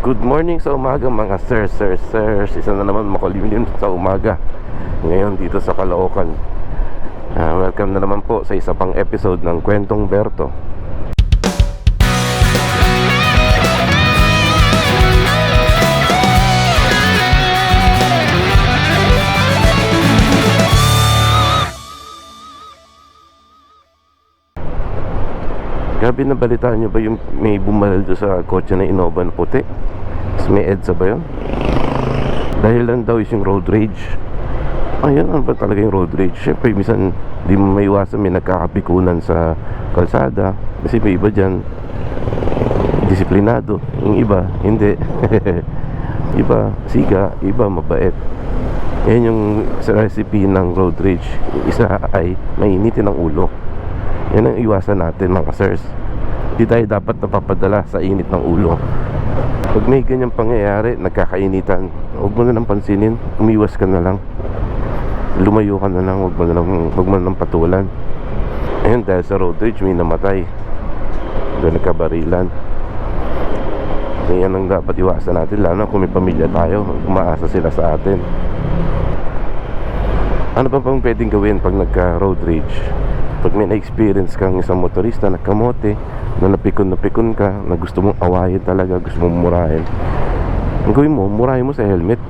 Good morning sa umaga mga sirs. Isa na naman makulimlim sa umaga ngayon dito sa Caloocan. Welcome na naman po sa isa pang episode ng Kwentong Berto. Grabe, na balitaan nyo ba yung may bumalal doon sa kotse na Innova na puti? Tapos may EDSA ba yun? Dahil lang daw is yung road rage. Ayun, ano ba talaga yung road rage? Siyempre, minsan di mo maiwasan may nagkakapikunan sa kalsada. Kasi may iba dyan disiplinado, yung iba hindi. Iba siga, iba mabait. Yan yung recipe ng road rage. Isa ay mainitin ang ulo. Yan ang iwasan natin mga sirs. Hindi tayo dapat napapadala sa init ng ulo. Pag may ganyang pangyayari, nagkakainitan, huwag mo na lang pansinin, umiwas ka na lang, lumayo ka na lang, huwag mo na lang patulan. Ayun, dahil sa road rage may namatay, doon nagkabarilan. Yan ang dapat iwasan natin, lalo kung may pamilya tayo, umaasa sila sa atin. Ano pa pang pwedeng gawin pag nagka road rage? Pag may na-experience kang isang motorista na kamote, na napikon ka, na gusto mong awayin talaga, gusto mong murahin, ang gawin mo, murahin mo sa helmet.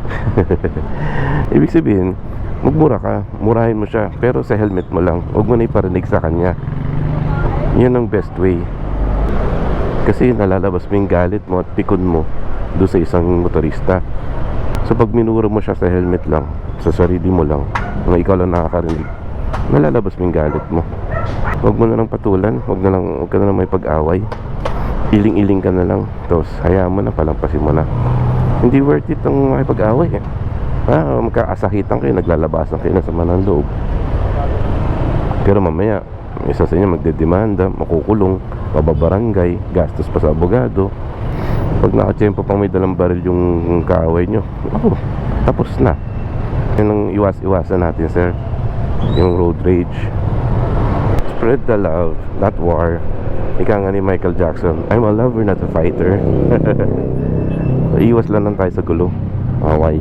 Ibig sabihin, magmura ka, murahin mo siya, pero sa helmet mo lang, huwag mo na iparinig sa kanya. Yan ang best way. Kasi nalalabas mo yung galit mo at pikon mo doon sa isang motorista. So pag minura mo siya sa helmet lang, sa sarili mo lang, na ikaw lang nakakarinig, nalalabas mo yung galit mo. Huwag mo na lang patulan, huwag ka na lang may pag-away. Iling-iling ka na lang, tapos hayaan mo na, palampasin mo na. Hindi worth it ang makipag-away eh. Magkakasakitan kayo, naglalabasan kayo na sama ng loob. Pero mamaya isa sa inyo magdedemanda, makukulong, mababarangay, gastos pa sa abogado. Pag nakatsyempo pang may dalang baril yung kaaway nyo, tapos na. Yan ang iwasan natin, sir, yung road rage. Spread the love, not war. Ika nga ni Michael Jackson, I'm a lover, not a fighter. Iwas lang tayo sa gulo, away.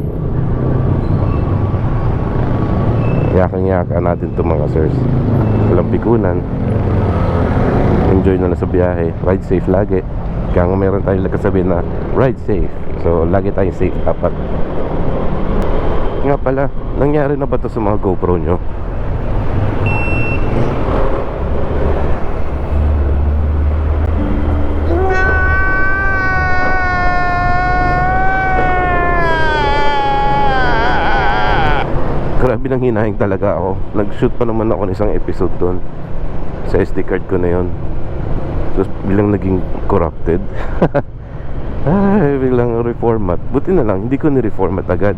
Yakang-yaka natin to mga sirs. Walang pikunan. Enjoy na lang sa biyahe. Ride safe lagi. Kaya nga meron tayong nagkasabi na ride safe. So lagi tayo safe dapat. Nga pala, nangyari na ba to sa mga GoPro nyo? Grabe nang hinahing talaga ako. Nag-shoot pa naman ako ng isang episode doon. Sa SD card ko na yun. Tapos bilang naging corrupted. Bilang reformat. Buti na lang, hindi ko ni-reformat agad.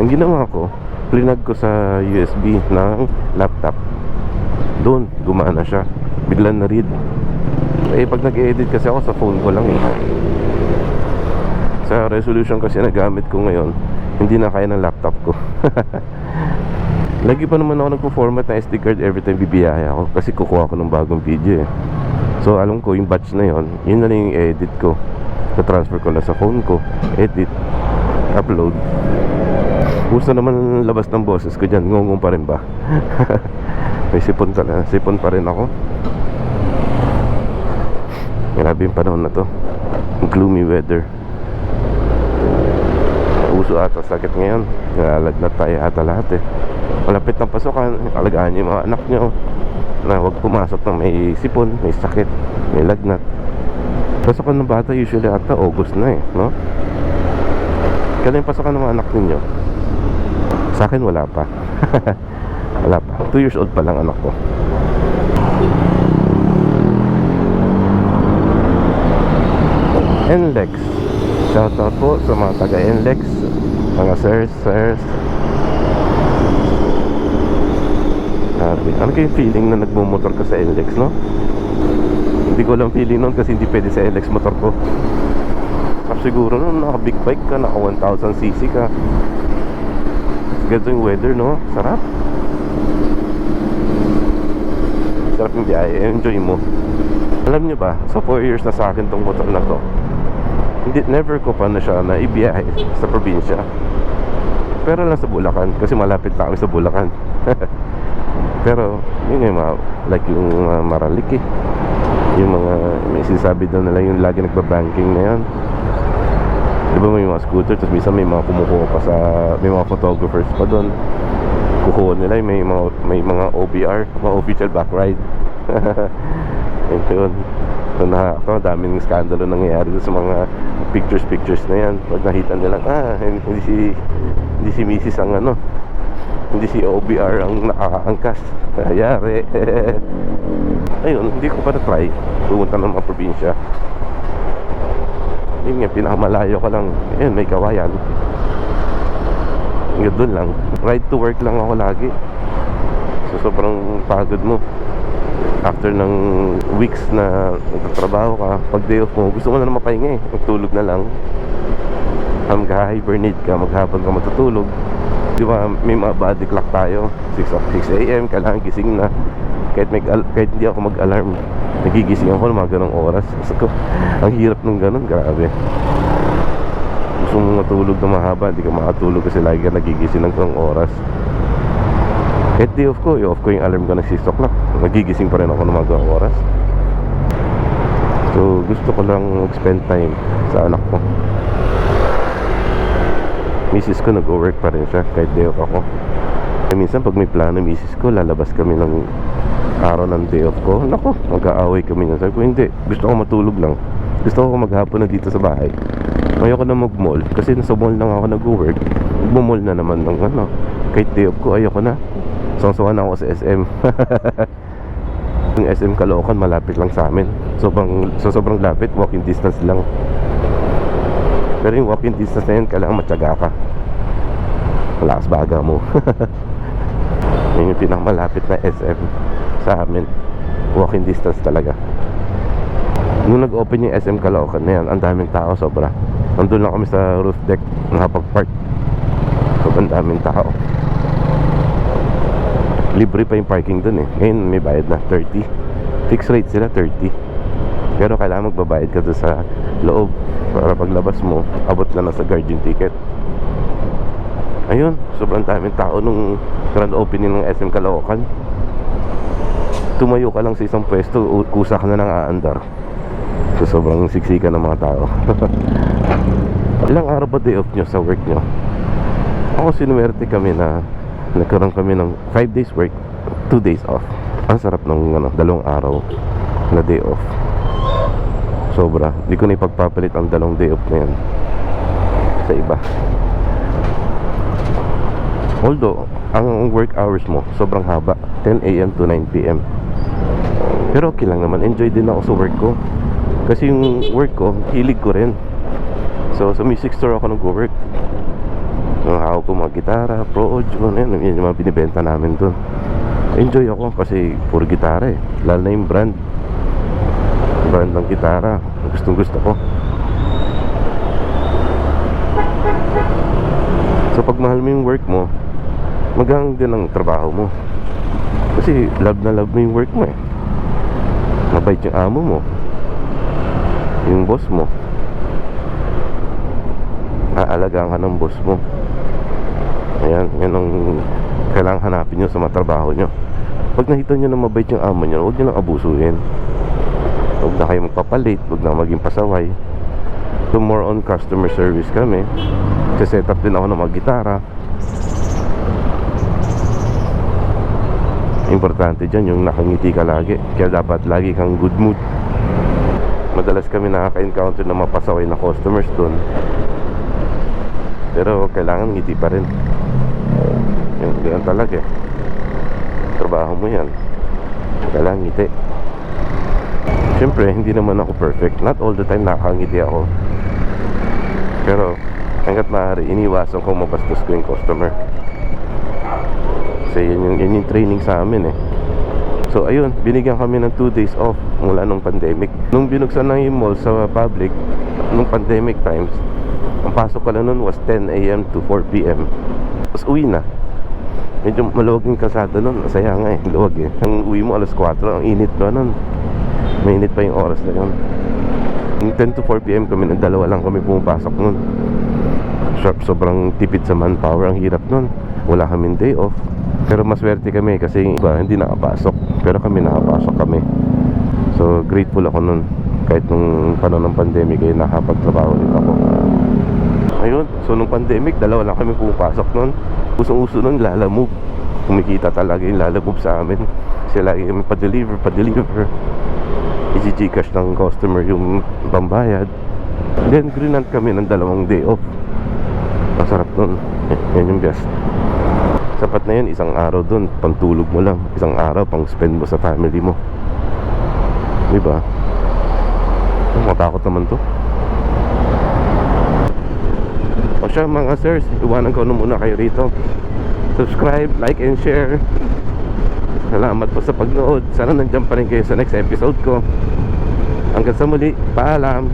Ang ginawa ko, plinag ko sa USB ng laptop. Doon, gumana siya. Biglang na-read. Pag nag-edit kasi ako sa phone ko lang sa resolution kasi na gamit ko ngayon, hindi na kaya ng laptop ko. Lagi pa naman ako nagpo-format ng SD card every time bibiyahe ako, kasi kukuha ko ng bagong video eh. So alam ko yung batch na yun na lang yung edit ko. Na-transfer ko na sa phone ko, edit, upload. Gusto naman labas ng boses ko dyan, ngongong pa rin ba? May sipon pa rin ako. Grabe yung panahon na to, gloomy weather. Uso ata sakit ngayon, nalalagnat tayo ata lahat eh. Malapit ng pasokan, alagaan niyo yung mga anak nyo na huwag pumasok ng may sipon, may sakit, may lagnat. Pasokan ng bata usually ata August na eh, no? Kailan yung pasokan ng mga anak ninyo? Sa akin wala pa. Wala pa, 2 years old pa lang anak ko. NLEX, shoutout po sa mga taga NLEX, mga sirs. Ano kayong feeling na nagmumotor ka sa NLEX, no? Hindi ko lang feeling nun kasi hindi pwede sa NLEX motor ko. Siguro no, naka big bike ka, naka 1000cc ka. Ganito yung weather, no? Sarap. Sarap yung biyahe, enjoy mo. Alam nyo ba, sa 4 years na sa akin tong motor na to, Hindi, never ko pa na siya na ibiyahe sa probinsya. Pero lang sa Bulacan, kasi malapit na kami sa Bulacan. Pero yun yung mga, like yung Maralik eh, yung mga may sinasabi daw nila yung lagi nagbabanking na yan. Di ba may mga scooter, tapos minsan may mga kumukuha pa sa, may mga photographers pa doon, kukuha nila, may mga OBR, mga official back ride. Yun. So daming skandalo nangyayari sa mga pictures na yan. Pag nakita nila, hindi si Mrs. ang ano, hindi si OBR ang nakakaangkas. Hayari. Ayun, hindi ko pa na-try pumunta ng mga probinsya. Yun nga, pinakamalayo ka lang. Ayun, may Kawayan. Hanggang doon lang. Ride to work lang ako lagi. So sobrang pagod mo after ng weeks na nagtatrabaho ka. Pag day off mo, gusto mo na mapahinga eh, magtulog na lang. Mag-hibernate ka, maghapon ka matutulog. Di ba, may mga body clock tayo, 6 AM, kailangan gising na. Kahit hindi ako mag-alarm, nagigising ako ng mga ganong oras. So, ang hirap ng ganon, grabe. Gusto mo matulog na mahaba, hindi ka makatulog kasi lagi ka nagigising ng ganong oras. Kahit day off ko, i-off ko yung alarm ko ng 6 o'clock, nagigising pa rin ako ng mga ganong oras. So gusto ko lang mag-spend time sa anak ko. Misis ko nag-work pa rin siya kahit day off ako. Minsan pag may plano misis ko, lalabas kami ng araw ng day off ko. Nako, mag-aaway kami na. Sabi ko hindi, gusto ko matulog lang. Gusto ko maghapon na dito sa bahay. Ayoko na mag-mall kasi nasa mall lang ako nag-work. Mag-mall na naman ng ano. Kahit day off ko, ayoko na. Sawsawan na ako sa SM. Yung SM Caloocan malapit lang sa amin. Sobrang lapit, walking distance lang. Pero yung walking distance na yun, kailangan matyaga ka. Malakas baga mo. Yun yung pinakamalapit na SM sa amin. Walking distance talaga. Nung nag-open yung SM Caloocan na yan, ang daming tao, sobra. Nandun lang kami sa roof deck, nakapag-park. Sobrang daming tao. Libre pa yung parking dun eh. Ngayon may bayad na 30. Fixed rate sila 30. Pero kailangan magbabayad ka dun sa loob para paglabas mo, abot na sa guard yung ticket. Ayun, sobrang daming tao nung grand opening ng SM Caloocan. Tumayo ka lang sa isang pwesto, kusa ka na ng aandar. So sobrang siksikan ng mga tao. Ilang araw ba day off nyo sa work nyo? Ako sinuwerte kami na nagkaroon kami ng 5 days work, 2 days off. Ang sarap ng 2 araw na day off. Sobra, di ko na ipagpapalit ang 2 day off na yan sa iba. Although ang work hours mo sobrang haba, 10 AM to 9 PM. Pero okay lang naman, enjoy din ako sa work ko. Kasi yung work ko, hilig ko rin. So sa music store ako nag-work. So hawak ko mga gitara, Pro Audio, yun yung mga binibenta namin dun. Enjoy ako kasi puro gitara eh. Lalo na yung brand ng gitara, gustong gusto ko. So pag mahal mo yung work mo, magang din ang trabaho mo. Kasi love na love mo yung work mo eh. Mabait yung amo mo, yung boss mo, aalagaan ka ng boss mo. Ayan, yan ang kailangan hanapin nyo sa mga trabaho nyo. Pag nakita nyo na mabait yung amo nyo, huwag nyo lang abusuhin. Huwag na kayo magpapalit, huwag na maging pasaway. So more on customer service kami. Kasi set up din ako ng mga gitara. Importante dyan yung nakangiti ka lagi. Kaya dapat lagi kang good mood. Madalas kami nakaka-encounter ng mga pasaway na customers dun. Pero kailangan ngiti pa rin. Yan talaga eh. Trabaho mo yan, kailangan ngiti. Siyempre hindi naman ako perfect. Not all the time nakakangiti ako. Pero hanggat maaari, iniwasan ko mabastos ko yung customer. Kasi yan yung training sa amin eh. So ayun, binigyan kami ng 2 days off mula nung pandemic. Nung binuksan na yung mall sa public nung pandemic times, ang pasok ko lang nun was 10 AM to 4 PM. Tapos uwi na. Medyo maluwag yung kalsada nun. Masaya nga eh, luwag eh. Ang uwi mo alas 4, ang init pa nun. Mainit pa yung oras na yun. Yung 10 to 4 p.m. kami, dalawa lang kami pumapasok nun. Sobrang tipid sa manpower. Ang hirap nun, wala kaming day off. Pero maswerte kami kasi iba hindi nakapasok, pero kami nakapasok kami. So grateful ako nun. Kahit nung panahon ng pandemic ay nakapagtrabaho din ako. Ayun, so nung pandemic dalawa lang kami pumapasok nun. Usong-uso nun Lalamove. Kumikita talaga yung Lalamove sa amin. Kasi lagi kami pa-deliver i-Gcash ng customer yung pambayad. Then grinant kami ng 2 day off. Masarap nun. Yan yung best. Sapat na yun, isang araw dun, pantulog mo lang. Isang araw pang spend mo sa family mo. Diba? Matakot naman to. O siya mga sirs, iwanan ko na muna kayo rito. Subscribe, like and share. Salamat po sa pagnood. Sana nandiyan pa rin kayo sa next episode ko. Hanggang sa muli, paalam.